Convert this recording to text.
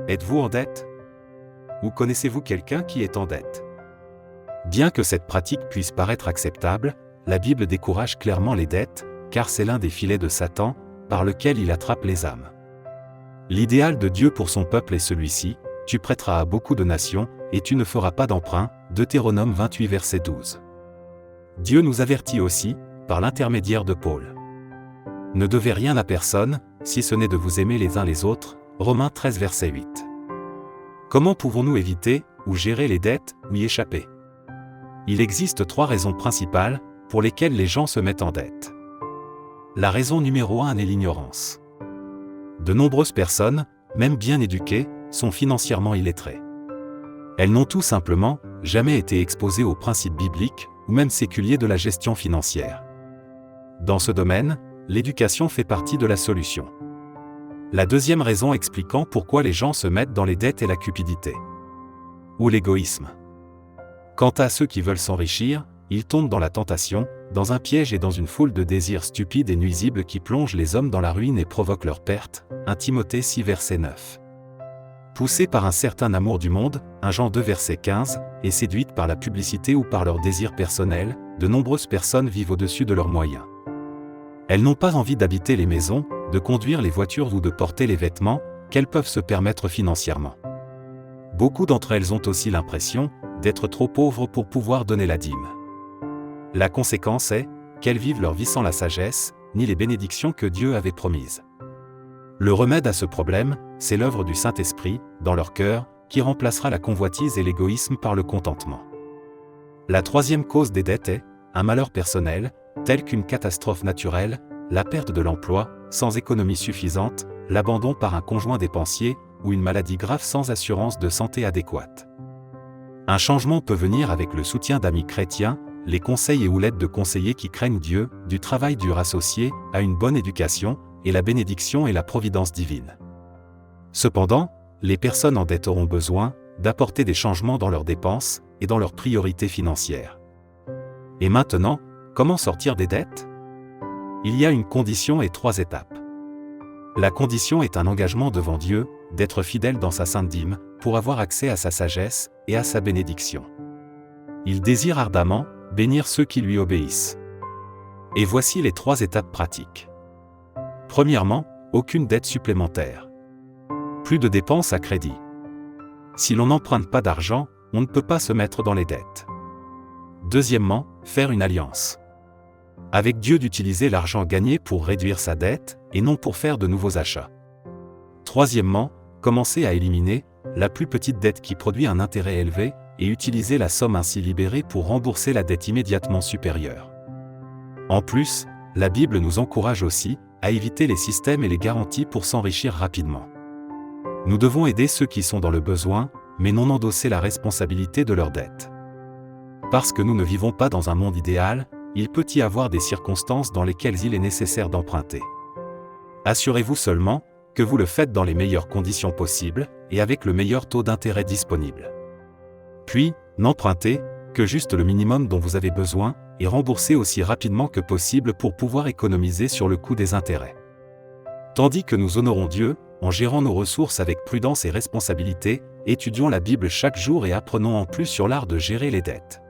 Êtes-vous en dette? Ou connaissez-vous quelqu'un qui est en dette? Bien que cette pratique puisse paraître acceptable, la Bible décourage clairement les dettes, car c'est l'un des filets de Satan, par lequel il attrape les âmes. L'idéal de Dieu pour son peuple est celui-ci: tu prêteras à beaucoup de nations, et tu ne feras pas d'emprunt. Deutéronome 28 verset 12. Dieu nous avertit aussi, par l'intermédiaire de Paul. Ne devez rien à personne, si ce n'est de vous aimer les uns les autres. Romains 13 verset 8. Comment pouvons-nous éviter, ou gérer les dettes, ou y échapper? Il existe 3 raisons principales, pour lesquelles les gens se mettent en dette. La raison numéro 1 est l'ignorance. De nombreuses personnes, même bien éduquées, sont financièrement illettrées. Elles n'ont tout simplement jamais été exposées aux principes bibliques, ou même séculiers de la gestion financière. Dans ce domaine, l'éducation fait partie de la solution. La deuxième raison expliquant pourquoi les gens se mettent dans les dettes est la cupidité. Ou l'égoïsme. Quant à ceux qui veulent s'enrichir, ils tombent dans la tentation, dans un piège et dans une foule de désirs stupides et nuisibles qui plongent les hommes dans la ruine et provoquent leur perte. 1 Timothée 6 verset 9. Poussées par un certain amour du monde, 1 Jean 2 verset 15, et séduites par la publicité ou par leurs désirs personnels, de nombreuses personnes vivent au-dessus de leurs moyens. Elles n'ont pas envie d'habiter les maisons, de conduire les voitures ou de porter les vêtements qu'elles peuvent se permettre financièrement. Beaucoup d'entre elles ont aussi l'impression d'être trop pauvres pour pouvoir donner la dîme. La conséquence est qu'elles vivent leur vie sans la sagesse, ni les bénédictions que Dieu avait promises. Le remède à ce problème, c'est l'œuvre du Saint-Esprit, dans leur cœur, qui remplacera la convoitise et l'égoïsme par le contentement. La troisième cause des dettes est un malheur personnel, tel qu'une catastrophe naturelle, la perte de l'emploi, sans économie suffisante, l'abandon par un conjoint dépensier, ou une maladie grave sans assurance de santé adéquate. Un changement peut venir avec le soutien d'amis chrétiens, les conseils et ou l'aide de conseillers qui craignent Dieu, du travail dur associé à une bonne éducation, et la bénédiction et la providence divine. Cependant, les personnes en dette auront besoin d'apporter des changements dans leurs dépenses et dans leurs priorités financières. Et maintenant, comment sortir des dettes? Il y a une condition et 3 étapes. La condition est un engagement devant Dieu, d'être fidèle dans sa sainte dîme, pour avoir accès à sa sagesse et à sa bénédiction. Il désire ardemment bénir ceux qui lui obéissent. Et voici les 3 étapes pratiques. Premièrement, aucune dette supplémentaire. Plus de dépenses à crédit. Si l'on n'emprunte pas d'argent, on ne peut pas se mettre dans les dettes. Deuxièmement, faire une alliance avec Dieu, d'utiliser l'argent gagné pour réduire sa dette, et non pour faire de nouveaux achats. Troisièmement, commencer à éliminer la plus petite dette qui produit un intérêt élevé, et utiliser la somme ainsi libérée pour rembourser la dette immédiatement supérieure. En plus, la Bible nous encourage aussi à éviter les systèmes et les garanties pour s'enrichir rapidement. Nous devons aider ceux qui sont dans le besoin, mais non endosser la responsabilité de leurs dettes. Parce que nous ne vivons pas dans un monde idéal, il peut y avoir des circonstances dans lesquelles il est nécessaire d'emprunter. Assurez-vous seulement que vous le faites dans les meilleures conditions possibles et avec le meilleur taux d'intérêt disponible. Puis, n'empruntez que juste le minimum dont vous avez besoin et remboursez aussi rapidement que possible pour pouvoir économiser sur le coût des intérêts. Tandis que nous honorons Dieu, en gérant nos ressources avec prudence et responsabilité, étudions la Bible chaque jour et apprenons en plus sur l'art de gérer les dettes.